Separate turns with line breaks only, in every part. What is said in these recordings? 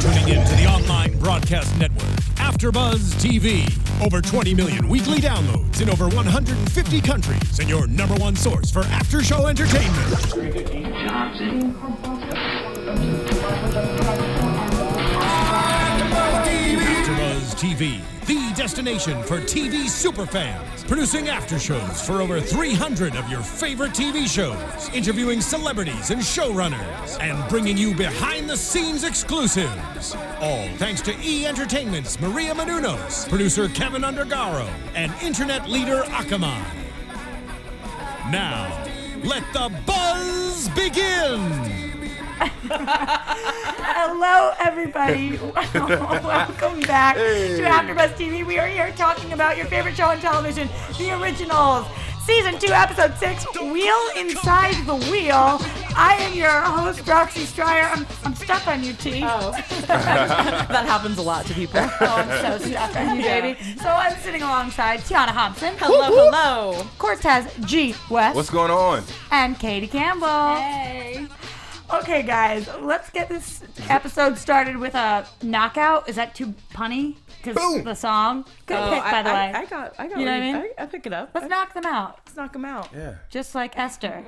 tuning in to the online broadcast network, AFTERBUZZ TV. Over 20 million weekly downloads in over 150 countries, and your number one source for after-show entertainment. AFTERBUZZ TV, the destination for TV superfans, producing after-shows for over 300 of your favorite TV shows, interviewing celebrities and showrunners, and bringing you behind-the-scenes exclusives. All thanks to E! Entertainment's Maria Menounos, producer Kevin Undergaro, and internet leader Akamai. Now, let the buzz begin!
Hello, everybody. Welcome back to AfterBuzz TV. We are here talking about your favorite show on television, The Originals, Season 2, Episode 6, Wheel Inside the Wheel. I am your host, Roxy Striar. I'm stuck on you, T.
Oh. That happens a lot to people.
Oh, I'm so stuck on you, baby. So I'm sitting alongside Tiona Hobson.
Hello.
Cortez G. West.
What's going on?
And Katie Campbell.
Hey.
Okay, guys, let's get this episode started with a knockout. Is that too punny? Because the song. Good pick, by the way.
I got.
You know what I mean?
I pick it up.
Let's knock them out.
Let's knock them out.
Yeah.
Just like Esther.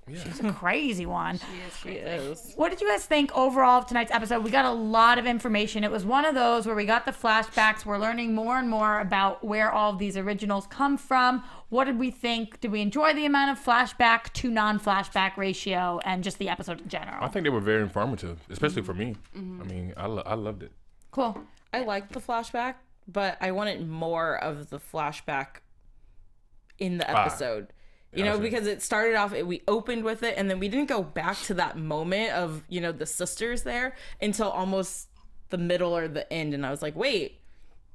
Yeah.
She's a crazy one.
She is.
What did you guys think overall of tonight's episode? We got a lot of information. It was one of those where we got the flashbacks. We're learning more and more about where all of these originals come from. What did we think? Did we enjoy the amount of flashback to non-flashback ratio and just the episode in general?
I think they were very informative, especially for me. I mean, I loved it.
Cool.
I liked the flashback, but I wanted more of the flashback in the episode. You know, because it started off, we opened with it, and then we didn't go back to that moment of, you know, the sisters there until almost the middle or the end. And I was like, wait.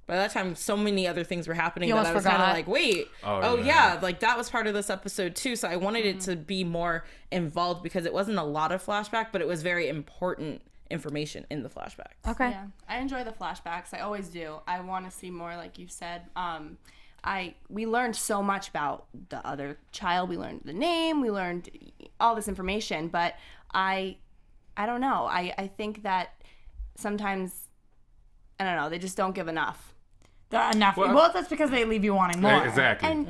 By that time, so many other things were happening that I was kind of like, wait. Oh yeah. Like, that was part of this episode, too. So I wanted it to be more involved because it wasn't a lot of flashback, but it was very important information in the flashbacks.
Okay.
Yeah, I enjoy the flashbacks. I always do. I want to see more, like you said. We learned so much about the other child. We learned the name. We learned all this information. But I don't know. I think that sometimes, I don't know, they just don't give enough.
Enough. Well, that's because they leave you wanting more.
Exactly.
And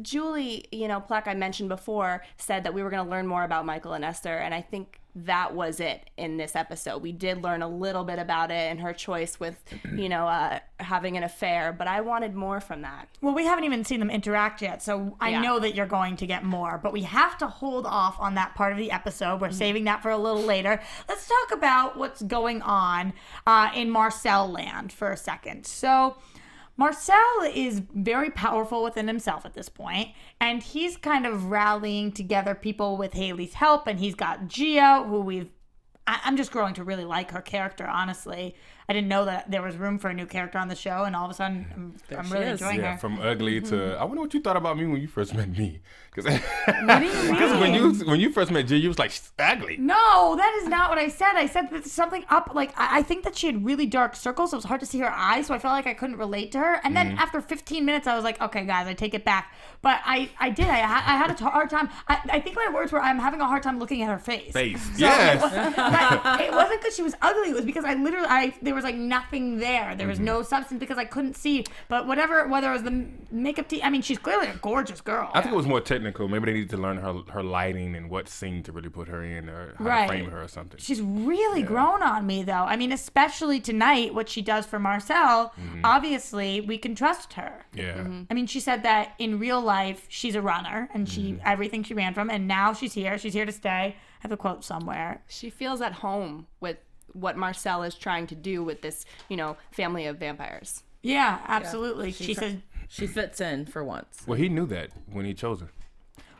Julie, Pleck, I mentioned before, said that we were going to learn more about Michael and Esther, and I think that was it in this episode. We did learn a little bit about it and her choice with, having an affair, but I wanted more from that.
Well, we haven't even seen them interact yet, so I know that you're going to get more, but we have to hold off on that part of the episode. We're saving that for a little later. Let's talk about what's going on in Marcel land for a second. So Marcel is very powerful within himself at this point, and he's kind of rallying together people with Haley's help, and he's got Gia, who I'm just growing to really like her character, honestly. I didn't know that there was room for a new character on the show, and all of a sudden, I'm really enjoying her.
From ugly to, I wonder what you thought about me when you first met me.
What do you mean?
when you first met G, you was like, she's ugly.
No, that is not what I said. I said that something up, like, I think that she had really dark circles, so it was hard to see her eyes, so I felt like I couldn't relate to her. And then after 15 minutes, I was like, okay, guys, I take it back. But I did. I had a hard time. I think my words were, I'm having a hard time looking at her face. So
Yes.
It wasn't because she was ugly. It was because there was like nothing there. There was no substance because I couldn't see. But whether it was the makeup team, I mean, she's clearly a gorgeous girl.
I think it was more technical. Maybe they needed to learn her lighting and what scene to really put her in, or how to frame her or something.
She's really grown on me, though. I mean, especially tonight, what she does for Marcel, obviously, we can trust her.
Yeah.
I mean, she said that in real life, she's a runner, and everything she ran from, and now she's here. She's here to stay. I have a quote somewhere.
She feels at home with what Marcel is trying to do with this, family of vampires.
Yeah, absolutely. She said
she fits in for once.
Well, he knew that when he chose her.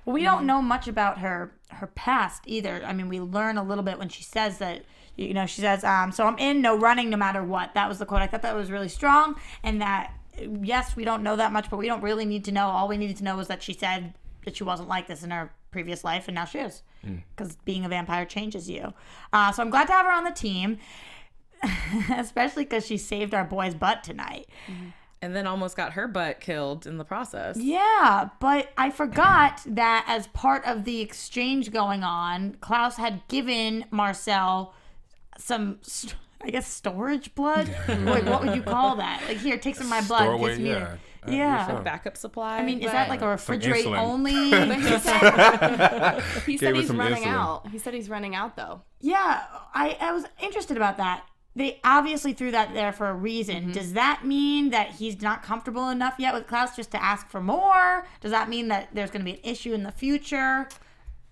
Well, we don't know much about her past either. I mean, we learn a little bit when she says that, she says, so I'm in, no running, no matter what. That was the quote. I thought that was really strong, and that, yes, we don't know that much, but we don't really need to know. All we needed to know was that she said that she wasn't like this in her previous life, and now she is, because being a vampire changes you. So I'm glad to have her on the team, especially because she saved our boy's butt tonight.
And then almost got her butt killed in the process.
Yeah, but I forgot that as part of the exchange going on, Klaus had given Marcel some I guess storage blood. Like, what would you call that? Like, here, take some of my blood.
Storeway,
Gives me
yeah.
Yeah.
Backup supply.
I mean, is that like a refrigerate
insulin.
only?
He said
Gave us
he's
some
running
insulin.
out. He said he's running out though.
Yeah, I was interested about that. They obviously threw that there for a reason. Does that mean that he's not comfortable enough yet with Klaus just to ask for more? Does that mean that there's going to be an issue in the future?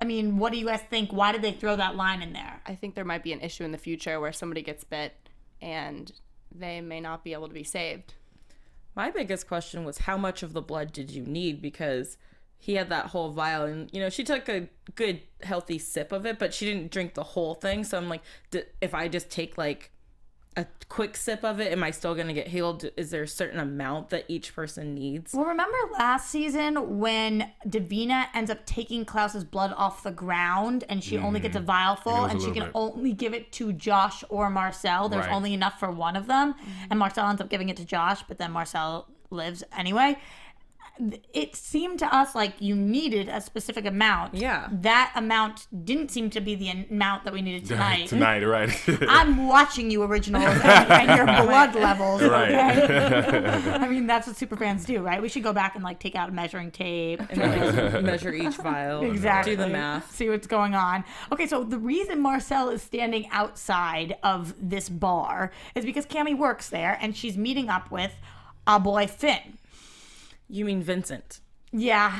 I mean, what do you guys think? Why did they throw that line in there?
I think there might be an issue in the future where somebody gets bit and they may not be able to be saved.
My biggest question was, how much of the blood did you need? Because he had that whole vial, and she took a good healthy sip of it, but she didn't drink the whole thing. So I'm like, if I just take like a quick sip of it, am I still gonna get healed? Is there a certain amount that each person needs?
Well, remember last season when Davina ends up taking Klaus's blood off the ground and she only gets a vial full and she can only give it to Josh or Marcel. There's
Right.
only enough for one of them. And Marcel ends up giving it to Josh, but then Marcel lives anyway. It seemed to us like you needed a specific amount.
Yeah.
That amount didn't seem to be the amount that we needed tonight.
Tonight, right?
I'm watching you, originals, and your blood levels.
Right.
Okay? I mean, that's what superfans do, right? We should go back and like take out a measuring tape
And then measure each vial.
Exactly.
Do the math.
See what's going on. Okay, so the reason Marcel is standing outside of this bar is because Cammie works there and she's meeting up with our boy Finn.
You mean Vincent?
Yeah,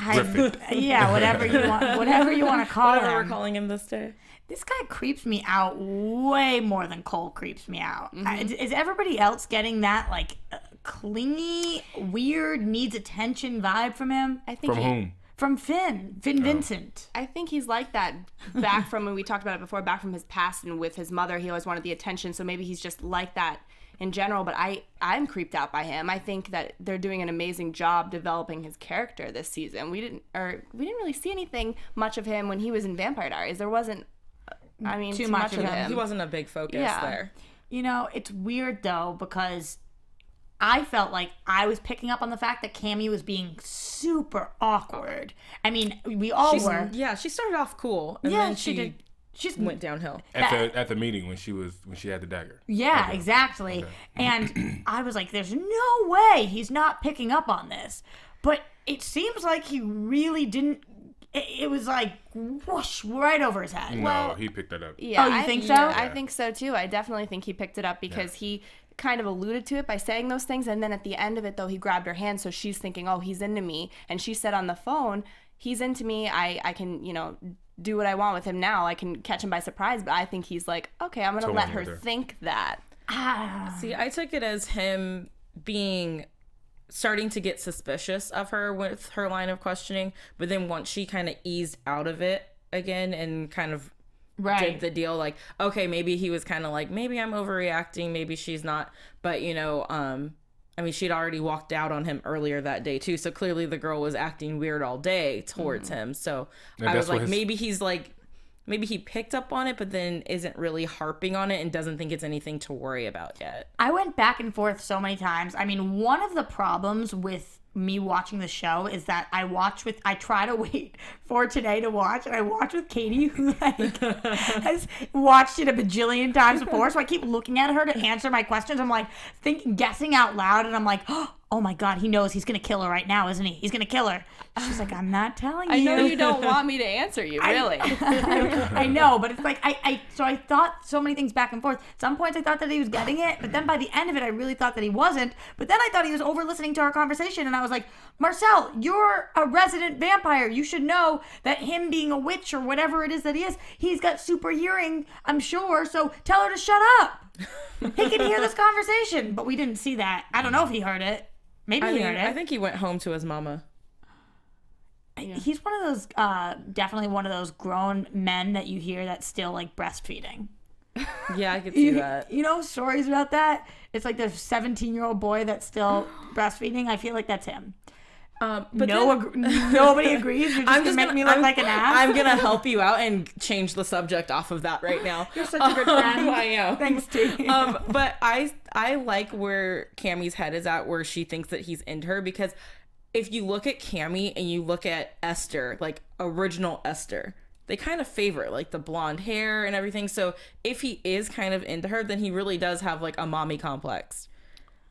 whatever you want to call
Whatever we're
him.
calling him this day.
This guy creeps me out way more than Cole creeps me out. Is everybody else getting that like clingy, weird, needs attention vibe from him?
I think
From whom?
From Finn Vincent.
I think he's like that back from when we talked about it before, back from his past and with his mother. He always wanted the attention, so maybe he's just like that in general, but I'm creeped out by him. I think that they're doing an amazing job developing his character this season. We didn't really see anything much of him when he was in Vampire Diaries. There wasn't, too much of him.
He wasn't a big focus there.
It's weird though because I felt like I was picking up on the fact that Cammie was being super awkward. I mean, we all were.
Yeah, she started off cool, and then she
did. She
went downhill.
At the meeting when she had the dagger.
Yeah,
Okay.
exactly.
Okay.
And I was like, there's no way he's not picking up on this. But it seems like he really didn't. It was like whoosh right over his head.
No, he picked that up.
Yeah,
Oh, you think so?
Yeah, I think so too. I definitely think he picked it up because he kind of alluded to it by saying those things, and then at the end of it though, he grabbed her hand, so she's thinking, oh, he's into me, and she said on the phone, he's into me. I can do what I want with him now. I can catch him by surprise, but I think he's like, okay, I'm gonna let her think that.
See, I took it as him starting to get suspicious of her with her line of questioning, but then once she kind of eased out of it again and kind of did the deal, like, okay, maybe he was kind of like, maybe I'm overreacting, maybe she's not, but she'd already walked out on him earlier that day too, so clearly the girl was acting weird all day towards him. So I was like, maybe he picked up on it, but then isn't really harping on it and doesn't think it's anything to worry about yet.
I went back and forth so many times. I mean, one of the problems with me watching the show is that I try to wait for today to watch, and I watch with Katie, who has watched it a bajillion times before, so I keep looking at her to answer my questions. I'm like guessing out loud, and I'm like, oh my god, he knows he's gonna kill her right now, isn't he? He's gonna kill her. She's like, I'm not telling you.
I know you don't want me to answer you, really.
I know, but it's like so I thought so many things back and forth. At some points I thought that he was getting it, but then by the end of it I really thought that he wasn't. But then I thought he was over listening to our conversation, and I was like, Marcel, you're a resident vampire. You should know that him being a witch or whatever it is that he is, he's got super hearing, I'm sure, so tell her to shut up. He can hear this conversation. But we didn't see that. I don't know if he heard it. Maybe he heard it.
I think he went home to his mama.
He's one of those, definitely one of those grown men that you hear that's still like breastfeeding.
Yeah, I could see that.
You know stories about that? It's like the 17-year-old boy that's still breastfeeding. I feel like that's him.
But
nobody agrees. You're just gonna make me look like an ass.
I'm gonna help you out and change the subject off of that right now.
You're such a good friend.
I am.
Thanks, T.
But I like where Cammie's head is at, where she thinks that he's into her, because if you look at Cammie and you look at Esther, like original Esther, they kind of favor like the blonde hair and everything. So if he is kind of into her, then he really does have like a mommy complex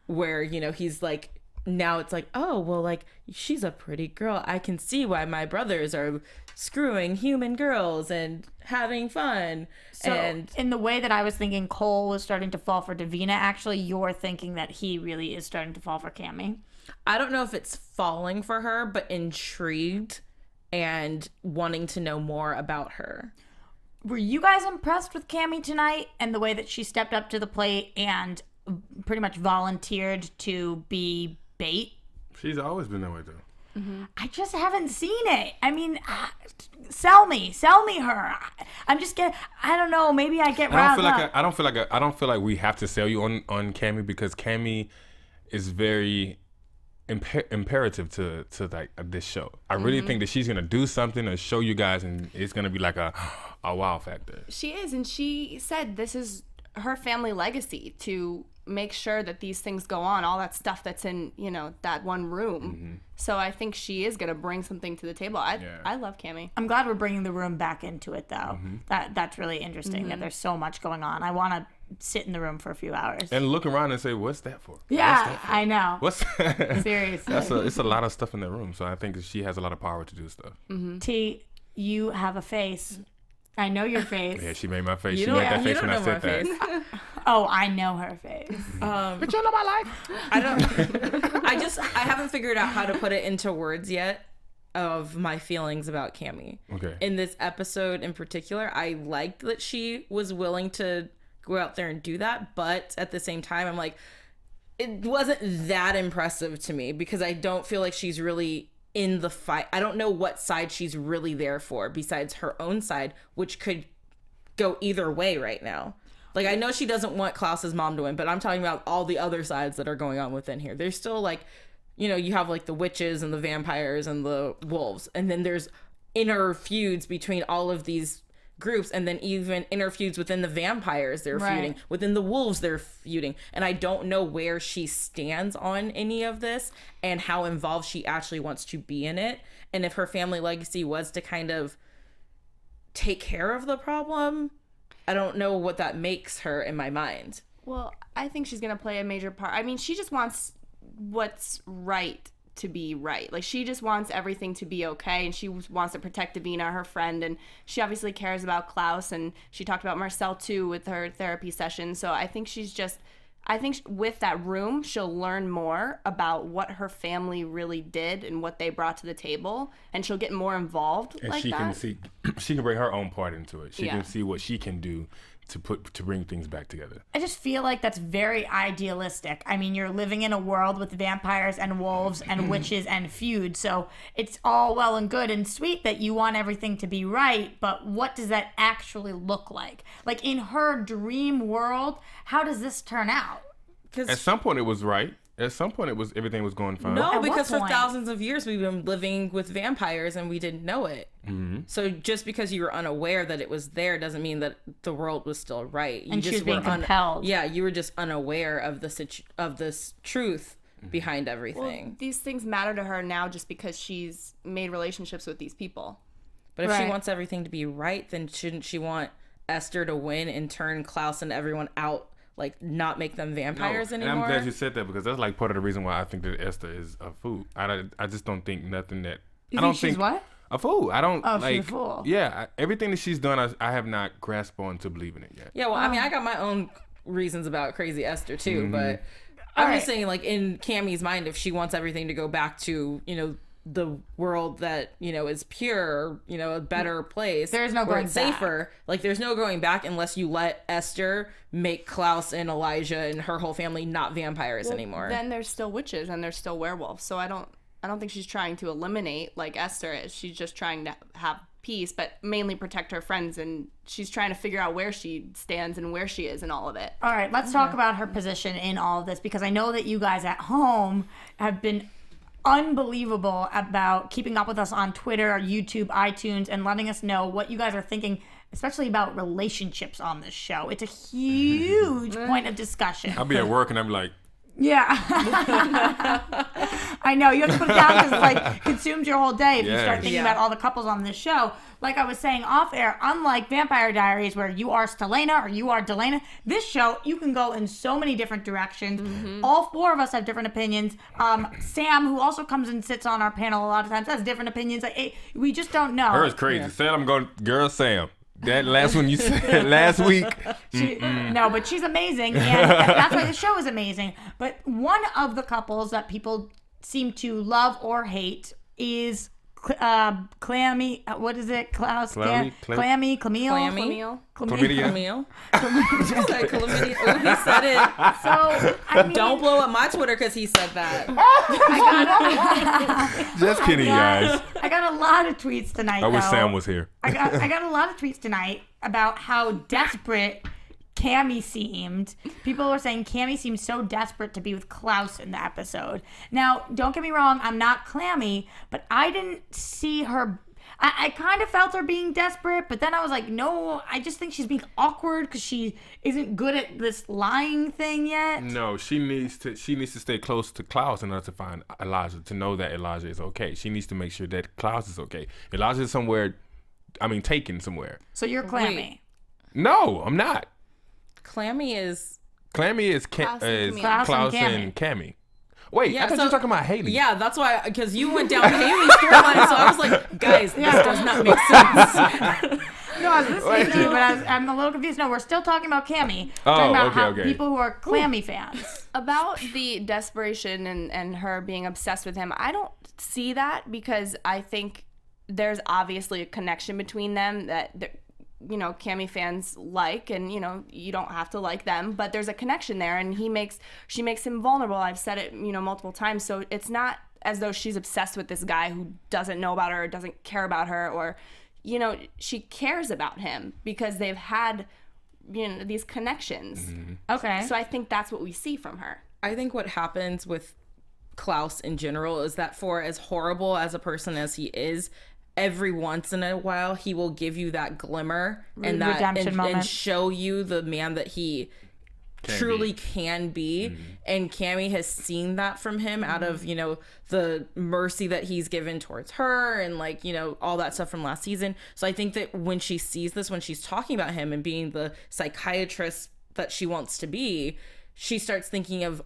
where, you know, he's like, now it's like, oh, well, like, she's a pretty girl. I can see why my brothers are screwing human girls and having fun.
So
and
in the way that I was thinking Cole was starting to fall for Davina, actually you're thinking that he really is starting to fall for Cammie.
I don't know if it's falling for her, but intrigued and wanting to know more about her.
Were you guys impressed with Cammie tonight and the way that she stepped up to the plate and pretty much volunteered to be bait?
She's always been that way, though.
I just haven't seen it. I mean, sell me her. I'm just getting. I don't know. Maybe I get riled up.
I don't feel like we have to sell you on Cammie, because Cammie is very imperative to like this show. I really think that she's gonna do something to show you guys, and it's gonna be like a wow factor.
She is, and she said this is her family legacy, to make sure that these things go on, all that stuff that's in, you know, that one room. So I think she is gonna bring something to the table. I love Cammie.
I'm glad we're bringing the room back into it, though. That's really interesting. That there's so much going on. I want to sit in the room for a few hours
And look around and say, what's that for?
Yeah, I know.
What's
Seriously.
it's a lot of stuff in that room. So I think that she has a lot of power to do stuff.
T, you have a face. I know your face.
Yeah, she made my face.
You
She
don't-
made that
you
face
don't
when I
know
said
my
that.
face.
Oh, I know her face.
But you know my life.
I don't. I haven't figured out how to put it into words yet of my feelings about Cammie.
Okay.
In this episode in particular, I liked that she was willing to go out there and do that, but at the same time, I'm like, it wasn't that impressive to me because I don't feel like she's really in the fight. I don't know what side she's really there for besides her own side, which could go either way right now. Like, I know she doesn't want Klaus's mom to win, but I'm talking about all the other sides that are going on within here. There's still, like, you know, you have, like, the witches and the vampires and the wolves. And then there's inner feuds between all of these groups. And then even inner feuds within the vampires, they're feuding. Within the wolves, they're feuding. And I don't know where she stands on any of this and how involved she actually wants to be in it. And if her family legacy was to kind of take care of the problem, I don't know what that makes her in my mind.
Well, I think she's going to play a major part. I mean, she just wants what's right to be right. Like, she just wants everything to be okay, and she wants to protect Davina, her friend, and she obviously cares about Klaus, and she talked about Marcel, too, with her therapy session. So I think she's just... I think with that room, she'll learn more about what her family really did and what they brought to the table, and she'll get more involved
And
like
she
that.
can see, she can bring her own part into it. She can see what she can do to bring things back together.
I just feel like that's very idealistic. I mean, you're living in a world with vampires and wolves and witches and feuds, so it's all well and good and sweet that you want everything to be right, but what does that actually look like? Like, in her dream world, how does this turn out?
At some point, it was right. At some point, everything was going fine.
No,
At what
because for
point?
thousands of years we've been living with vampires and we didn't know it. So just because you were unaware that it was there doesn't mean that the world was still right. You
And she
just
was being
were
compelled.
Yeah, you were just unaware of this truth behind everything.
Well, these things matter to her now just because she's made relationships with these people.
But if she
Right.
wants everything to be right, then shouldn't she want Esther to win and turn Klaus and everyone out? Like, not make them vampires
And
anymore?
I'm glad you said that, because that's like part of the reason why I think that Esther is a fool. I just don't think nothing that...
You
I don't
think she's what?
A fool. I don't
Oh,
like...
she's a fool.
Yeah, everything that she's done, I have not grasped on to believe in it yet.
Yeah, well, I mean, I got my own reasons about Crazy Esther, too, but I'm just saying, like, in Cammie's mind, if she wants everything to go back to, you know, the world that, you know, is pure, you know, a better place.
There's no
where
going
it's safer. Like, there's no going back unless you let Esther make Klaus and Elijah and her whole family not vampires anymore.
Then there's still witches and there's still werewolves. So I don't think she's trying to eliminate like Esther is. She's just trying to have peace, but mainly protect her friends, and she's trying to figure out where she stands and where she is in all of it.
All right, let's talk about her position in all of this, because I know that you guys at home have been unbelievable about keeping up with us on Twitter, YouTube, iTunes, and letting us know what you guys are thinking, especially about relationships on this show. It's a huge point of discussion.
I'll be at work and I'm like,
Yeah. I know. You have to put it down because it like consumes your whole day if you start thinking about all the couples on this show. Like I was saying off air, unlike Vampire Diaries where you are Stelena or you are Delena, this show, you can go in so many different directions. Mm-hmm. All four of us have different opinions. Sam, who also comes and sits on our panel a lot of times, has different opinions. We just don't know.
Her is crazy. Yeah. Said I'm going, girl Sam. That last one you said last week.
No, but she's amazing, and that's why the show is amazing. But one of the couples that people seem to love or hate is Clammy. What is it, Klaus? Clammy,
Chlamydia. Oh, he said it.
So I mean,
don't blow up my Twitter because he said that.
Just kidding, guys.
I got a lot of tweets tonight.
I wish Sam was here.
I got a lot of tweets tonight about how desperate Cammy seemed. People were saying Cammy seemed so desperate to be with Klaus in the episode. Now, don't get me wrong, I'm not clammy, but I didn't see her. I kind of felt her being desperate, but then I was like, no, I just think she's being awkward because she isn't good at this lying thing yet.
No, she needs to stay close to Klaus in order to find Elijah, to know that Elijah is okay. She needs to make sure that Klaus is okay. Elijah is taken somewhere.
So you're clammy.
Wait.
No, I'm not.
Clammy is
Klaus
and Cammy. Wait, I thought you were talking about Haley.
Yeah, that's why, because you went down Haley's storyline, so I was like, guys, this does not make sense.
No, I was listening to you, but I'm a little confused. No, we're still talking about Cammy. Talking about people who are clammy fans.
About the desperation and her being obsessed with him, I don't see that because I think there's obviously a connection between them that Cammy fans like, and you don't have to like them, but there's a connection there, and she makes him vulnerable. I've said it multiple times, so it's not as though she's obsessed with this guy who doesn't know about her or doesn't care about her, or she cares about him because they've had these connections.
Mm-hmm.
Okay,
so I think that's what we see from her.
I think what happens with Klaus in general is that, for as horrible as a person as he is, every once in a while he will give you that glimmer and that and show you the man that he truly can be. Mm-hmm. And Cammy has seen that from him out of the mercy that he's given towards her and all that stuff from last season. So I think that when she sees this, when she's talking about him and being the psychiatrist that she wants to be, she starts thinking of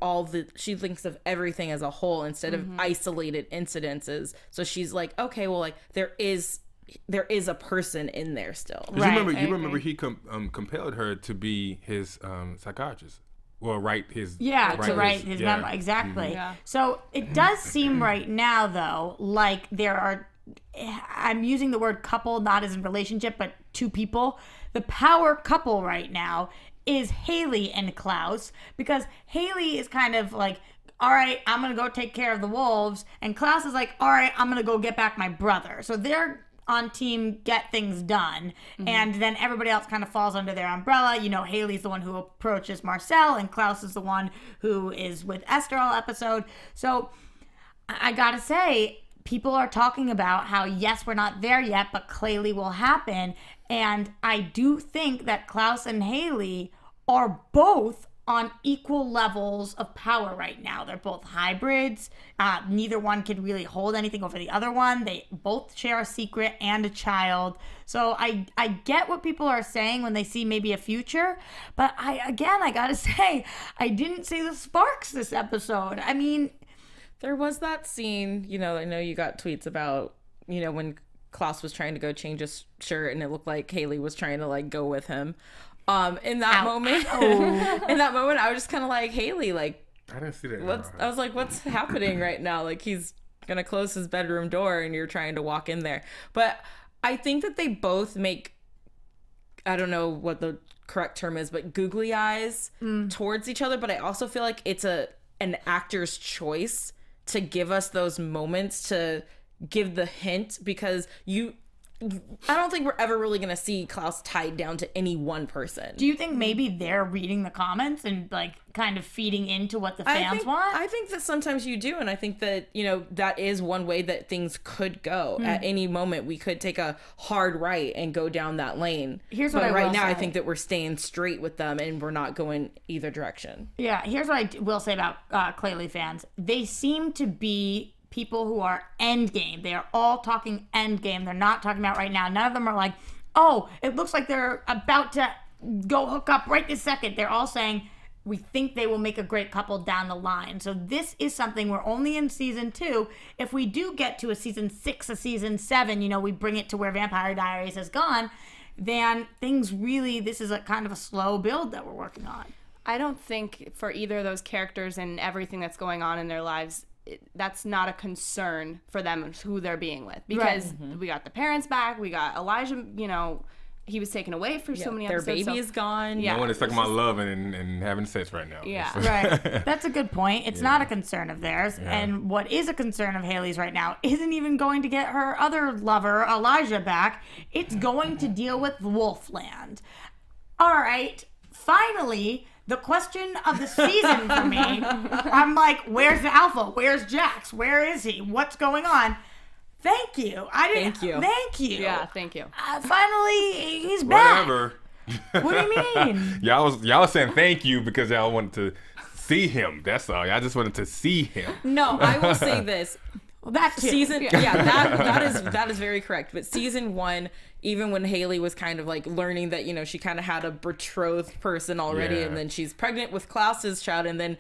she thinks of everything as a whole instead of isolated incidences. So she's like, okay, well, there is a person in there still.
Right. You remember he compelled her to be his psychiatrist. Well, write his
memoir. Exactly. Mm-hmm. Yeah. So it does seem right now, though, like there are. I'm using the word couple not as in relationship, but two people. The power couple right now is Haley and Klaus, because Haley is kind of like, all right, I'm going to go take care of the wolves. And Klaus is like, all right, I'm going to go get back my brother. So they're on team get things done. Mm-hmm. And then everybody else kind of falls under their umbrella. Haley's the one who approaches Marcel, and Klaus is the one who is with Esther all episode. So I got to say, people are talking about how, yes, we're not there yet, but clearly will happen. And I do think that Klaus and Haley are both on equal levels of power right now. They're both hybrids. Neither one can really hold anything over the other one. They both share a secret and a child. So I get what people are saying when they see maybe a future. But I gotta say, I didn't see the sparks this episode. I mean,
there was that scene, I know you got tweets about, when Klaus was trying to go change his shirt and it looked like Haley was trying to go with him. In that moment, I was just kind of like, Haley,
I didn't see that.
I was like, what's happening right now? He's gonna close his bedroom door and you're trying to walk in there. But I think that they both make, I don't know what the correct term is, but googly eyes towards each other. But I also feel like it's an actor's choice to give us those moments, to give the hint, because I don't think we're ever really going to see Klaus tied down to any one person.
Do you think maybe they're reading the comments and like kind of feeding into what the fans want?
I think that sometimes you do, and I think that, you know, that is one way that things could go. At any moment, we could take a hard right and go down that lane.
Here's what
but
I
right
will
now,
say.
I think that we're staying straight with them, and we're not going either direction.
Yeah, here's what I will say about Claylee fans. They seem to be people who are endgame. They are all talking endgame. They're not talking about right now. None of them are like, oh, it looks like they're about to go hook up right this second. They're all saying, we think they will make a great couple down the line. So this is something, we're only in season 2. If we do get to a season 6, a season 7, you know, we bring it to where Vampire Diaries has gone, then things really, this is a kind of a slow build that we're working on.
I don't think for either of those characters and everything that's going on in their lives, that's not a concern for them who they're being with, because we got the parents back, we got Elijah, you know, he was taken away for so many episodes.
Their baby is gone.
Yeah.
No one is talking about love and having sex right now.
Yeah.
Right. That's a good point. It's not a concern of theirs.
Yeah.
And what is a concern of Haley's right now isn't even going to get her other lover, Elijah, back. It's going to deal with Wolfland. All right. Finally, the question of the season for me, I'm like, where's the alpha? Where's Jax? Where is he? What's going on? Thank you. Thank you.
Yeah, thank you.
Finally, he's back.
Whatever.
What do you mean?
Y'all was saying thank you because y'all wanted to see him. That's all. Y'all just wanted to see him.
No, I will say this.
Well, that too.
That is very correct. But season 1, even when Haley was kind of like learning that, you know, she kind of had a betrothed person already,
Yeah.
and then she's pregnant with Klaus's child, and then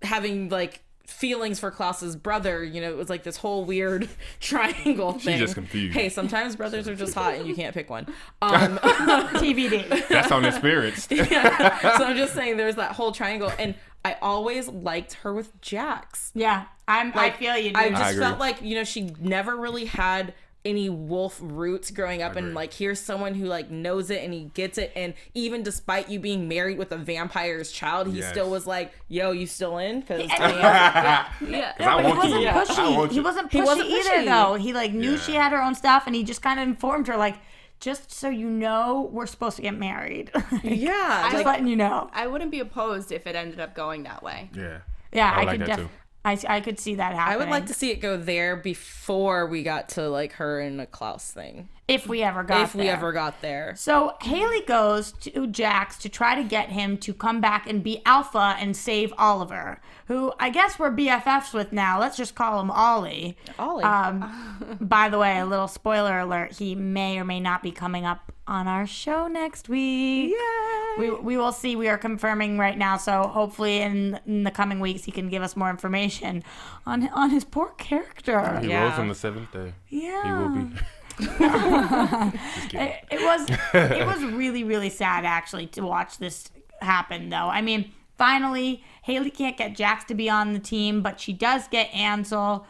having like feelings for Klaus's brother, you know, it was like this whole weird triangle thing.
She's just confused.
Hey, sometimes brothers are just hot and you can't pick one.
TBD.
That's on the spirits.
Yeah. So I'm just saying there's that whole triangle, and I always liked her with Jax.
Yeah, I feel you, dude.
I just
agree.
felt like, you know, she never really had any wolf roots growing up, and like here's someone who like knows it and he gets it, and even despite you being married with a vampire's child, he still was like, yo, you still in? Because
Yeah.
No, but he wasn't
I want
pushy. He
you.
wasn't
He wasn't
pushy either,
pushy.
though. He like knew she had her own stuff, and he just kind of informed her, like, just so you know, we're supposed to get married.
yeah,
just letting you know.
I wouldn't be opposed if it ended up going that way.
Yeah.
Yeah,
I
I
like
could
that too.
I could see that happening.
I would like to see it go there before we got to like her and a Klaus thing.
if we ever got
If we
there.
ever got there.
So Haley goes to Jax to try to get him to come back and be alpha and save Oliver, who I guess we're BFFs with now. Let's just call him Ollie.
Ollie.
By the way, a little spoiler alert, he may or may not be coming up on our show next week.
Yay!
We will see. We are confirming right now, so hopefully in the coming weeks he can give us more information on his poor character.
He
Yeah.
rose on the 7th day.
Yeah.
He will be.
It was really, really sad actually to watch this happen though. I mean, finally Haley can't get Jax to be on the team, but she does get Ansel.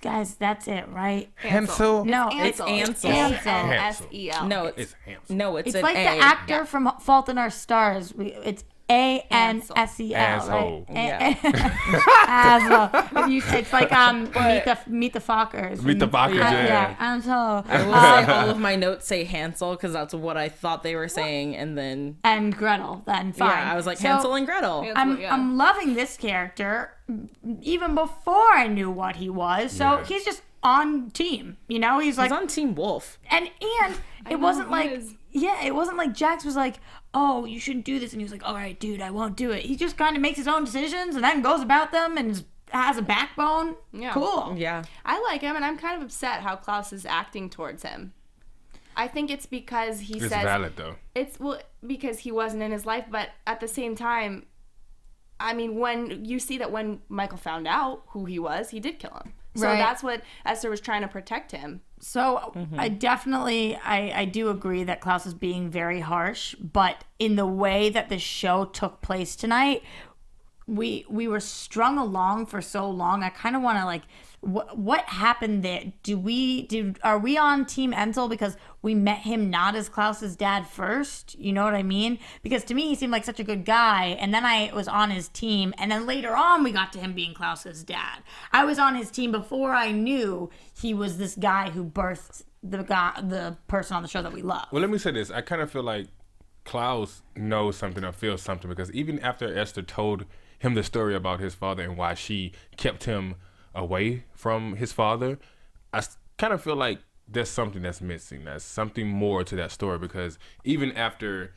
Guys, that's it, right?
Hansel?
No,
It's Ansel.
Ansel.
No,
It's Hansel.
no, it's
it's
an
like
A.
the actor from Fault in Our Stars. It's Ansel,
Asshole.
right? Asshole. It's like Meet the Fockers.
Meet the Fockers, yeah.
Ansel.
I will say all of my notes say Hansel because that's what I thought they were saying, and then
And Gretel. Then fine.
yeah, I was like
So,
Hansel and Gretel.
I'm loving this character even before I knew what he was. So
Yeah.
he's just on team. You know, he's like
He's on Team Wolf.
and it wasn't
he
like
is.
it wasn't like Jax was like, oh, you shouldn't do this, and he was like, all right, dude, I won't do it. He just kind of makes his own decisions and then goes about them and has a backbone.
Yeah.
Cool.
Yeah.
I like him, and I'm kind of upset how Klaus is acting towards him. I think it's because he
It's
says
valid though.
because he wasn't in his life, but at the same time, I mean, when you see that when Michael found out who he was, he did kill him. So
Right.
that's what Esther was trying to protect him.
So I definitely I do agree that Klaus is being very harsh, but in the way that the show took place tonight, we were strung along for so long. I kind of want to like what happened there? Are we on Team Ansel because we met him not as Klaus's dad first? You know what I mean? Because to me he seemed like such a good guy, and then I was on his team, and then later on we got to him being Klaus's dad. I was on his team before I knew he was this guy who birthed the person on the show that we love.
Well, let me say this. I kind of feel like Klaus knows something or feels something, because even after Esther told him the story about his father and why she kept him away from his father, I kind of feel like there's something that's missing. There's something more to that story, because even after,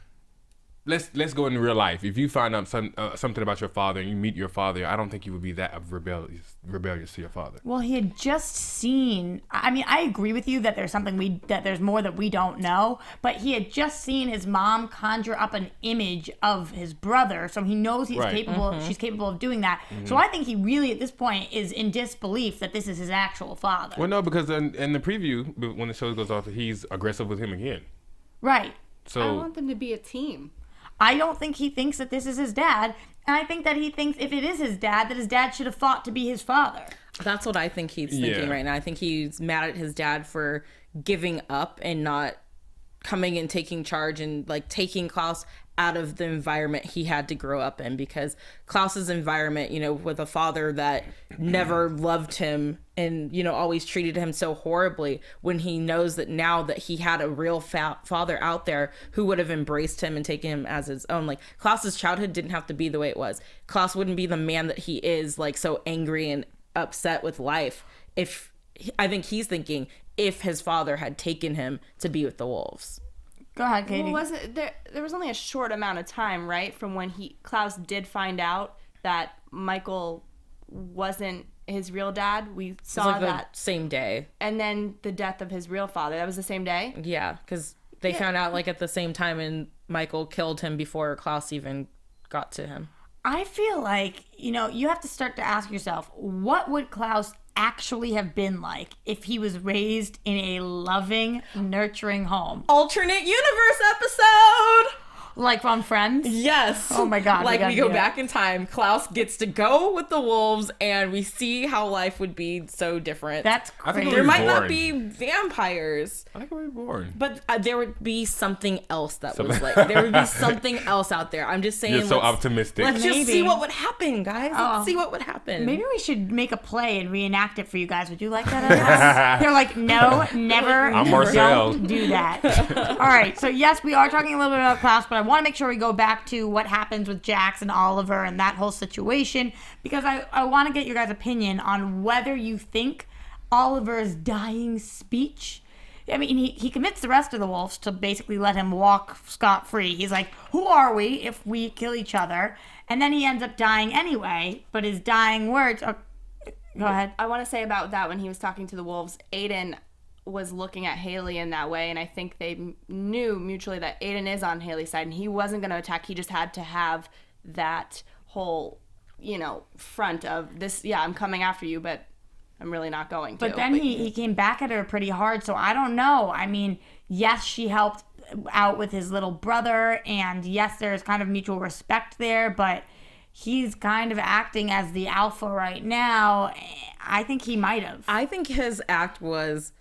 let's go in real life. If you find out something about your father and you meet your father, I don't think you would be that rebellious to your father.
Well, he had just seen. I mean, I agree with you that there's something there's more that we don't know. But he had just seen his mom conjure up an image of his brother, so he knows he's capable. She's capable of doing that. So I think he really, at this point, is in disbelief that this is his actual father.
Well, no, because in the preview, when the show goes off, he's aggressive with him again.
Right.
So
I want them to be a team.
I don't think he thinks that this is his dad. And I think that he thinks if it is his dad, that his dad should have fought to be his father.
That's what I think he's thinking right now. I think he's mad at his dad for giving up and not coming and taking charge and like taking Klaus out of the environment he had to grow up in, because Klaus's environment, you know, with a father that never loved him and, you know, always treated him so horribly, when he knows that now that he had a real father out there who would have embraced him and taken him as his own. Like, Klaus's childhood didn't have to be the way it was. Klaus wouldn't be the man that he is, like, so angry and upset with life if, I think he's thinking, if his father had taken him to be with the wolves.
Go ahead, Katie.
Well, there was only a short amount of time, right, from when Klaus did find out that Michael wasn't his real dad. We saw
like
that
the same day,
and then the death of his real father. That was the same day.
Yeah, because they found out like at the same time, and Michael killed him before Klaus even got to him.
I feel like, you know, you have to start to ask yourself, what would Klaus actually have been like if he was raised in a loving, nurturing home?
Alternate universe episode!
Like from Friends?
Yes.
Oh my God.
Like we go back in time. Klaus gets to go with the wolves, and we see how life would be so different.
That's crazy.
There might not be vampires.
I think it would be boring.
But there would be something else that was like, there would be something else out there. I'm just saying.
You're so optimistic.
Let's just see what would happen, guys. Let's see what would happen.
Maybe we should make a play and reenact it for you guys. Would you like that? They're like, no, never.
I'm Marcel.
Don't do that. All right. So yes, we are talking a little bit about Klaus, but I want to make sure we go back to what happens with Jax and Oliver and that whole situation, because I want to get your guys' opinion on whether you think Oliver's dying speech, I mean, he commits the rest of the wolves to basically let him walk scot-free. He's like, who are we if we kill each other? And then he ends up dying anyway, but his dying words are... Go ahead.
I want to say about that, when he was talking to the wolves, Aiden was looking at Haley in that way, and I think they knew mutually that Aiden is on Haley's side, and he wasn't going to attack. He just had to have that whole, you know, front of this, yeah, I'm coming after you, but I'm really not going to.
But then he came back at her pretty hard, so I don't know. I mean, yes, she helped out with his little brother, and yes, there's kind of mutual respect there, but he's kind of acting as the alpha right now. I think he might have.
I think his act was...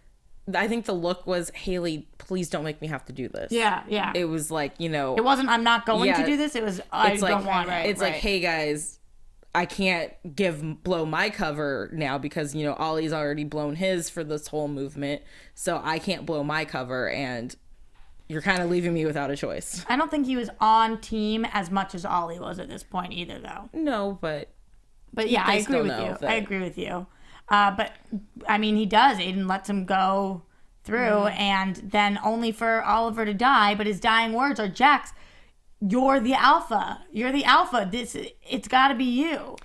I think the look was, Haley, please don't make me have to do this.
Yeah, yeah.
It was like, you know...
It wasn't, I'm not going to do this. It was, I don't want it.
It's like, hey, guys, I can't blow my cover now because, you know, Ollie's already blown his for this whole movement. So I can't blow my cover, and you're kind of leaving me without a choice.
I don't think he was on team as much as Ollie was at this point either, though.
No, but
yeah, I agree with you. I agree with you. But, I mean, he does. Aiden lets him go through, and then only for Oliver to die. But his dying words are, Jax, you're the alpha. You're the alpha. It's got to be you.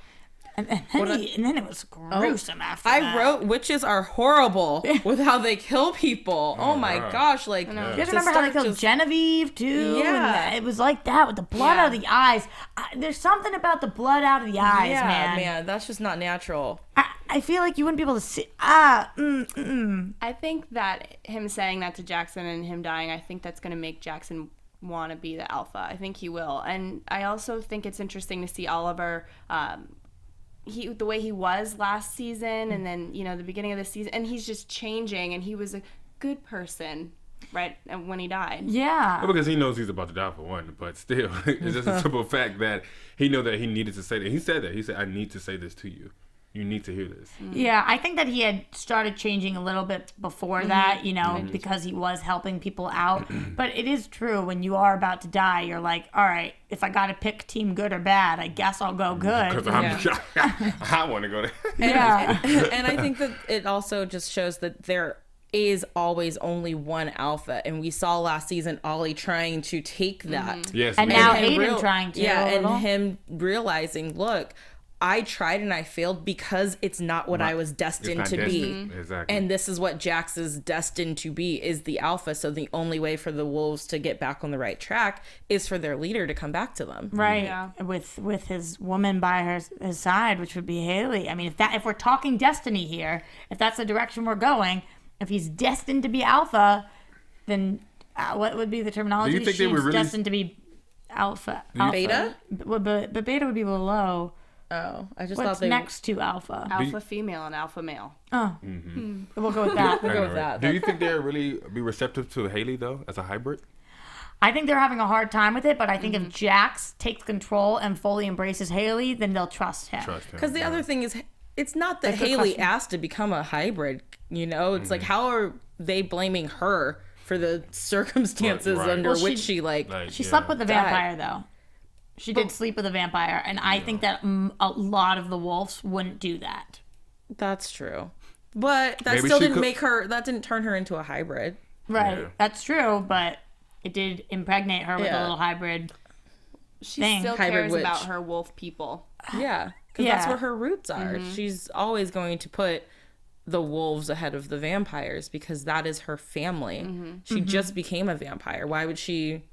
And then it was gruesome after that.
I wrote, witches are horrible with how they kill people. Oh my gosh. Like,
you guys remember how they killed Genevieve too?
Yeah.
And it was like that with the blood out of the eyes. There's something about the blood out of the eyes, man.
That's just not natural.
I feel like you wouldn't be able to see.
I think that him saying that to Jackson and him dying, I think that's going to make Jackson want to be the alpha. I think he will. And I also think it's interesting to see Oliver, the way he was last season, and then, you know, the beginning of the season, and he's just changing, and he was a good person right when he died.
Yeah.
Well, because he knows he's about to die for one, but still, it's just a simple fact that he knew that he needed to say that. He said that. He said, I need to say this to you. you need to hear this.
Yeah, I think that he had started changing a little bit before that, you know, because he was helping people out. But it is true, when you are about to die, you're like, all right, if I got to pick team good or bad, I guess I'll go good.
Because I want to go there.
Yeah.
And I think that it also just shows that there is always only one alpha, and we saw last season Ollie trying to take that.
Yes,
And
man.
now
And
Aiden trying to.
Yeah,
a little.
and him realizing, look, I tried and I failed because it's not what I was destined to be.
Exactly.
And this is what Jax is destined to be, is the alpha. So the only way for the wolves to get back on the right track is for their leader to come back to them.
Right,
Yeah.
with his woman by his side, which would be Haley. I mean, if we're talking destiny here, if that's the direction we're going, if he's destined to be alpha, then what would be the terminology?
Do you think they
She's
were really
destined to be alpha?
Beta?
But beta would be below.
Oh, I just
What's
thought they
next to alpha?
Alpha female and alpha male.
Oh, we'll go with that.
We'll go with that.
Do you think they'll really be receptive to Haley though, as a hybrid?
I think they're having a hard time with it, but I think if Jax takes control and fully embraces Haley, then they'll trust him.
Because the other thing is, it's not that
That's a good
Haley
question.
asked to become a hybrid, you know? It's like, how are they blaming her for the circumstances
Right.
under
Well,
which
she-
she, like,
She slept with the
Died.
vampire, though. She did sleep with a vampire, and I think that a lot of the wolves wouldn't do that.
that's true. But that
Maybe
still
she
didn't
could-
make her, that didn't turn her into a hybrid.
Right.
Yeah.
That's true, but it did impregnate her with a
Yeah.
little hybrid.
She
Thing.
still
Hybrid
cares
witch.
about her wolf people.
Yeah. Because that's
Yeah.
where her roots are. She's always going to put the wolves ahead of the vampires because that is her family. She just became a vampire. Why would she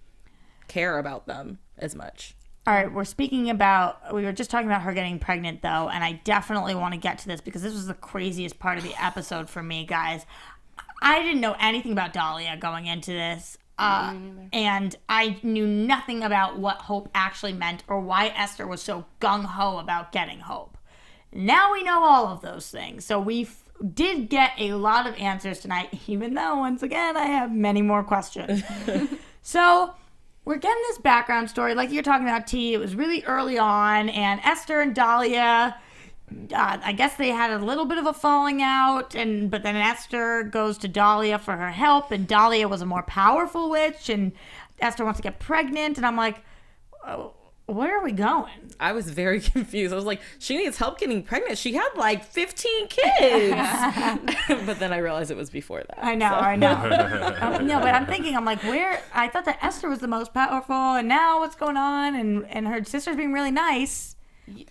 care about them as much?
All right, we were just talking about her getting pregnant, though, and I definitely want to get to this because this was the craziest part of the episode for me, guys. I didn't know anything about Dahlia going into this, and I knew nothing about what Hope actually meant or why Esther was so gung-ho about getting Hope. Now we know all of those things, so we did get a lot of answers tonight, even though, once again, I have many more questions. So we're getting this background story, like you're talking about, T. It was really early on, and Esther and Dahlia, I guess they had a little bit of a falling out, but then Esther goes to Dahlia for her help, and Dahlia was a more powerful witch, and Esther wants to get pregnant, and I'm like, where are we going?
I was very confused. I was like, she needs help getting pregnant. She had like 15 kids. But then I realized it was before that.
I know. No, but I'm thinking, I'm like, where? I thought that Esther was the most powerful, and now what's going on? And her sister's being really nice.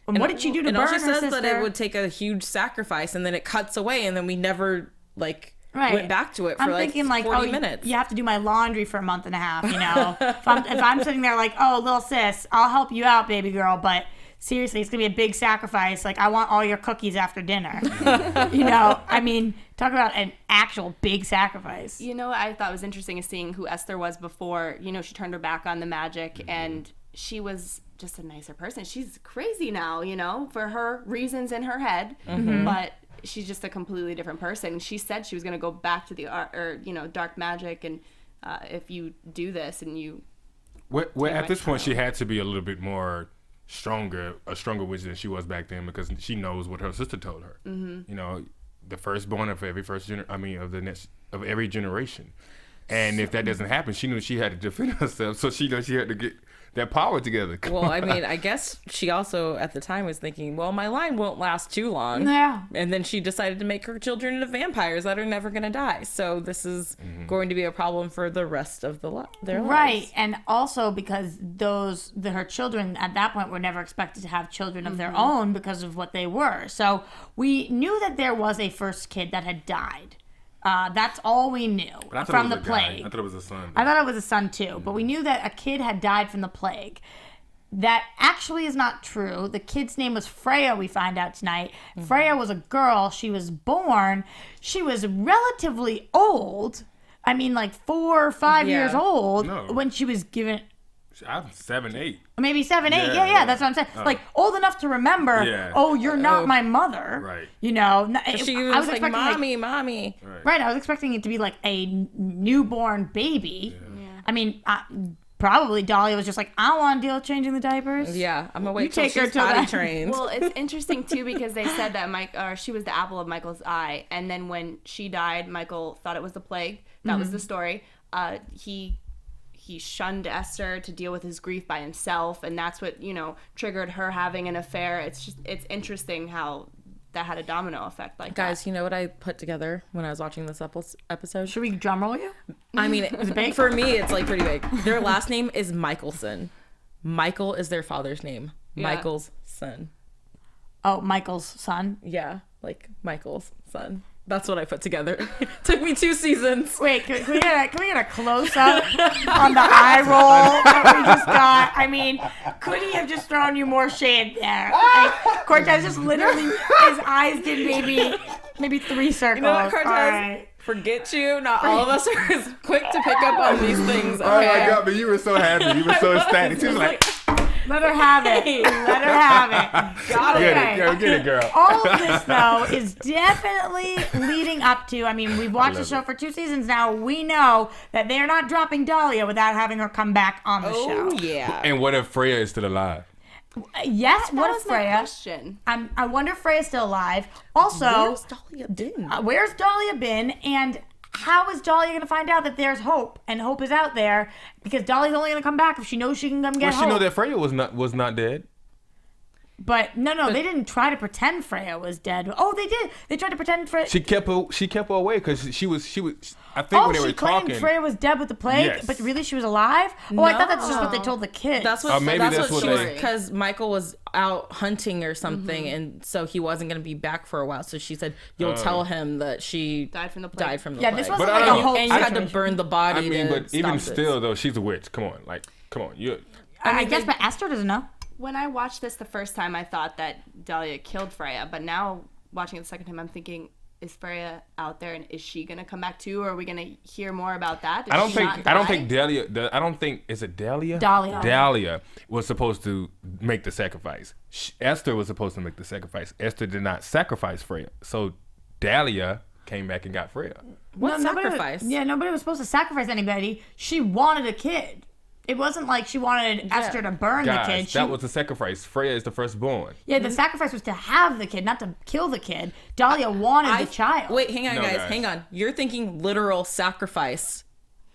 And what did she do to
and
burn
all she
her
says
sister?
that it would take a huge sacrifice, and then it cuts away, and then we never went back to it for
I'm thinking
40 minutes.
You have to do my laundry for a month and a half, you know. if I'm sitting there like, oh, little sis, I'll help you out, baby girl, but seriously, it's gonna be a big sacrifice. Like, I want all your cookies after dinner. You know, I mean, talk about an actual big sacrifice.
You know what I thought was interesting is seeing who Esther was before, you know, she turned her back on the magic and she was just a nicer person. She's crazy now, you know, for her reasons in her head, but she's just a completely different person. She said she was going to go back to the art or, you know, dark magic. And if you do this and you.
Well, at this point, she had to be a little bit more a stronger witch than she was back then because she knows what her sister told her. You know, the firstborn of every of every generation. And if that doesn't happen, she knew she had to defend herself. So she knew she had to get that power together.
Well, I mean, I guess she also at the time was thinking, well, my line won't last too long.
Yeah.
And then she decided to make her children into vampires that are never going to die. So this is going to be a problem for the rest of their lives.
Right, and also because her children at that point were never expected to have children of their own because of what they were. So we knew that there was a first kid that had died. That's all we knew from the plague.
I thought it was a son.
I thought it was a son too, but we knew that a kid had died from the plague. That actually is not true. The kid's name was Freya, we find out tonight. Freya was a girl. She was born. She was relatively old. I mean, like 4 or 5 years old when she was given.
I'm 7, 8.
Maybe 7, 8. Yeah, that's what I'm saying. Like, old enough to remember, oh, you're not my mother.
Right.
You know?
She was like, mommy.
Right, I was expecting it to be like a newborn baby. I mean, probably Dahlia was just like, I don't want to deal with changing the diapers.
Yeah, I'm gonna wait
You
till
take her
she's
till
potty
that-
trained.
Well, it's interesting too because they said that she was the apple of Michael's eye, and then when she died, Michael thought it was the plague. That was the story. He shunned Esther to deal with his grief by himself, and that's what triggered her having an affair. It's interesting how that had a domino effect like
Guys, you know what I put together when I was watching this episode?
Should we drum roll you?
I mean, for me, it's like pretty big. Their last name is Michelson. Michael is their father's name.
Yeah.
Michael's son.
Oh, Michael's son.
Yeah, like Michael's son. That's what I put together. Took me 2 seasons.
Wait, can we get a close up on the eye roll that we just got? I mean, could he have just thrown you more shade there? Like, Cortez just literally, his eyes did maybe 3 circles.
You know what, Cortez?
All right.
Forget you. Not all of us are as quick to pick up on these things. Okay?
Oh my God, but you were so happy. You were so ecstatic. She was like,
Let her have it. Let her have it.
Got it.
get it, girl.
All of this, though, is definitely leading up to, I mean, we've watched the show for 2 seasons now. We know that they're not dropping Dahlia without having her come back on the show.
Oh, yeah.
And what if Freya is still alive?
Yes,
that
what
was
if
my
Freya?
question.
I wonder if Freya's still alive. Also,
Where's Dahlia been?
where's Dahlia been? And how is Dahlia going to find out that there's hope and hope is out there? Because Dahlia's only going to come back if she knows she can come get
Well,
hope.
she know that Freya was not dead.
But no, they didn't try to pretend Freya was dead. Oh, they did. They tried to pretend Freya.
She kept her away because she was. I think when they were
she claimed
talking.
Freya was dead with the plague,
Yes.
but really she was alive? Oh, I thought that's just what they told the kids.
That's what.
maybe
that's
that's
what
what
she
they-
was, because Michael was out hunting or something, and so he wasn't going to be back for a while. So she said, "You'll tell him that she
Died from the plague.
Yeah, this
plague."
wasn't
But I
like a
don't-
hope
And you had to
situation.
burn the body.
I mean,
to
but even
stop
still,
this.
though, she's a witch. Come on, you.
I guess, but Esther doesn't know.
When I watched this the first time, I thought that Dahlia killed Freya, but now watching it the second time, I'm thinking, is Freya out there and is she gonna come back too, or are we gonna hear more about that? Did
I don't
she not
think.
die?
I don't think Dahlia. I don't think. Is it Dahlia?
Dahlia.
Dahlia was supposed to make the sacrifice. Esther was supposed to make the sacrifice. Esther did not sacrifice Freya, so Dahlia came back and got Freya.
What
nobody was-
sacrifice?
nobody was supposed to sacrifice anybody. She wanted a kid. It wasn't like she wanted Esther to burn
Guys,
the kid.
that was the sacrifice. Freya is the firstborn.
Yeah, the sacrifice was to have the kid, not to kill the kid. Dahlia wanted the child.
Wait, hang on,
No,
guys,
guys.
hang on. You're thinking literal sacrifice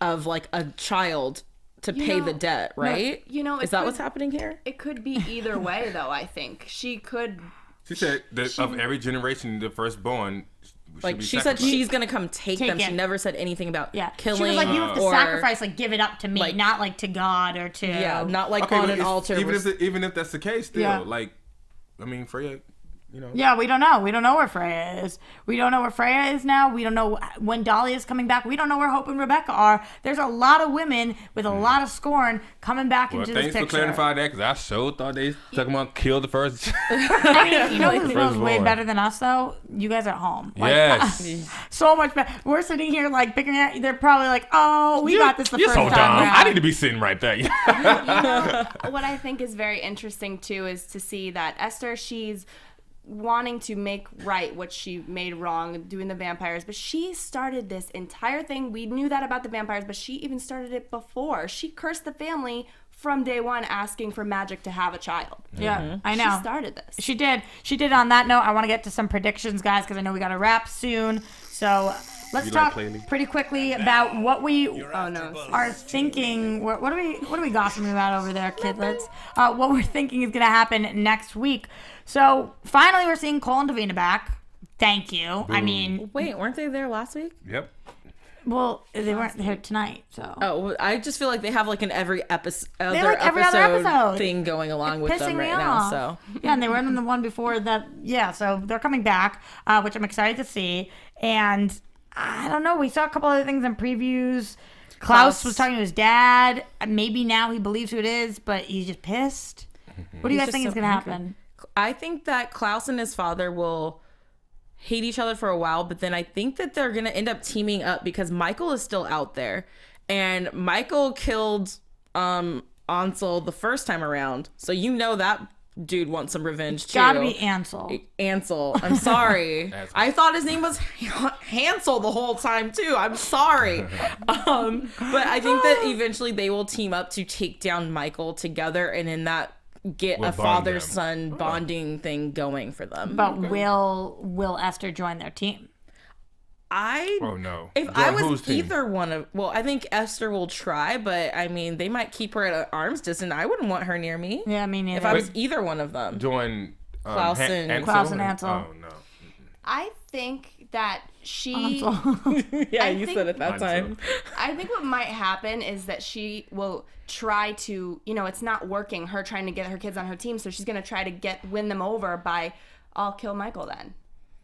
of like a child to pay the debt, right?
it
Is that
could-
what's happening here?
It could be either way, though. I think she could.
She said that of every generation, the firstborn.
Like she said, she's gonna come take them.
it.
She never said anything about killing.
She was like, you have to
or,
sacrifice, like give it up to me,
like-
not like to God or to.
Yeah, not like
Okay,
on
but
an
it's-
altar.
even if that's the case, still,
Yeah.
like, I mean, Freya,
Yeah, we don't know. We don't know where Freya is. We don't know where Freya is now. We don't know when Dahlia is coming back. We don't know where Hope and Rebecca are. There's a lot of women with a lot of scorn coming back
Well,
into this
thanks for
picture.
clarifying that, because I sure thought they talking about kill the first.
I mean, you know who knows
Firstborn.
way better than us, though? You guys at home. Like,
Yes.
so much better. We're sitting here, like, figuring out. They're probably like, oh, we got this the
You're
first
so
time
dumb.
around.
I need to be sitting right there.
What I think is very interesting too is to see that Esther, she's wanting to make right what she made wrong doing the vampires, but she started this entire thing. We knew that about the vampires, but she even started it before. She cursed the family from day one, asking for magic to have a child.
Yeah, I know.
She started this.
She did. She did. On that note, I want to get to some predictions, guys, because I know we got to wrap soon. So let's
You
talk
like Claylee?
pretty quickly about what we
Oh no.
are thinking. What are we gossiping about over there, kidlets? What we're thinking is going to happen next week. So finally, we're seeing Cole and Davina back. Thank you. I mean,
Wait, weren't they there last week?
Yep.
well, they weren't here tonight, so.
Oh, I just feel like they have like an every episode,
like every other episode.
thing going along with them
Pissing me
right now.
off.
So
Yeah, and they were in the one before that. Yeah, so they're coming back, which I'm excited to see. And I don't know, we saw a couple other things in previews. Klaus was talking to his dad. Maybe now he believes who it is, but he's just pissed. What do you guys
He's
think
just
is
so
going to
angry.
happen?
I think that Klaus and his father will hate each other for a while, but then I think that they're gonna end up teaming up because Michael is still out there, and Michael killed Ansel the first time around, so you know that dude wants some revenge too.
Gotta be Ansel.
Ansel. I'm sorry. I thought his name was Hansel the whole time too. I'm sorry. But I think that eventually they will team up to take down Michael together, and in that get a father-son bonding thing going for them.
But will Esther join their team?
No.
If I was either one of, well, I think Esther will try, but I mean, they might keep her at arm's distance. I wouldn't want her near me.
Yeah, me neither.
If I was either one of them.
Join
Klaus and
Ansel.
Oh no.
I think that she.
Yeah, you said it that time.
I think what might happen is that she will try to, it's not working. Her trying to get her kids on her team, so she's gonna try to win them over by, I'll kill Michael then.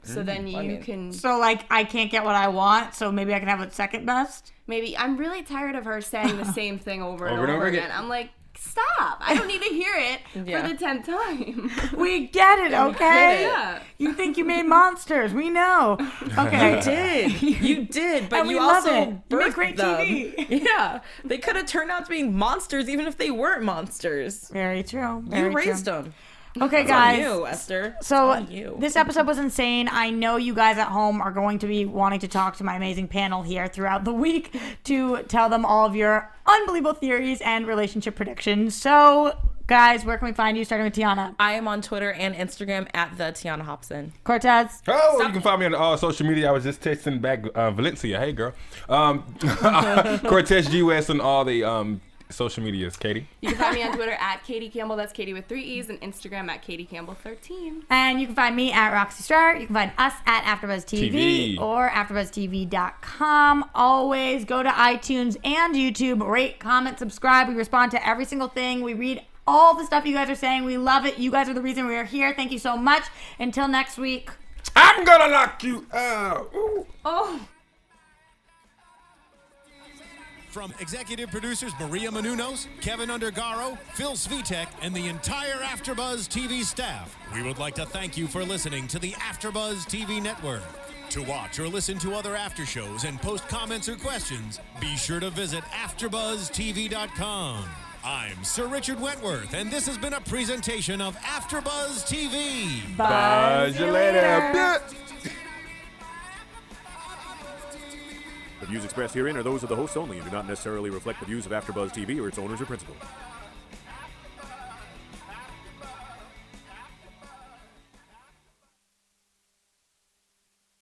So then you can.
So like I can't get what I want, so maybe I can have it second best.
Maybe I'm really tired of her saying the same thing over and over again. I'm like, stop! I don't need to hear it for the 10th time.
We get it, okay?
Yeah.
You think you made monsters? We know. Okay,
You did, but
and
you
we love
also
it. You make
birthed
great
them.
TV.
Yeah, they could have turned out to be monsters even if they weren't monsters.
Very true.
You raised them.
Okay,
That's
guys.
on you, Esther.
So this episode was insane. I know you guys at home are going to be wanting to talk to my amazing panel here throughout the week to tell them all of your unbelievable theories and relationship predictions. So, guys, where can we find you? Starting with Tiona.
I am on Twitter and Instagram at the Tiona Hobson.
Cortez.
You can find me on all social media. I was just texting back Valencia. Hey, girl. Cortez G West on all the social medias. Katie?
You can find me on Twitter at Katie Campbell. That's Katie with 3 E's, and Instagram at Katie Campbell 13.
And you can find me at Roxy Striar. You can find us at AfterBuzz TV or AfterBuzzTV.com. Always go to iTunes and YouTube. Rate, comment, subscribe. We respond to every single thing. We read all the stuff you guys are saying. We love it. You guys are the reason we are here. Thank you so much. Until next week.
I'm gonna knock you out. Ooh.
Oh.
From executive producers Maria Menounos, Kevin Undergaro, Phil Svitek, and the entire AfterBuzz TV staff, we would like to thank you for listening to the AfterBuzz TV network. To watch or listen to other after shows and post comments or questions, be sure to visit AfterBuzzTV.com. I'm Sir Richard Wentworth, and this has been a presentation of AfterBuzz TV.
Buzz you later.
The views expressed herein are those of the hosts only and do not necessarily reflect the views of AfterBuzz TV or its owners or principals.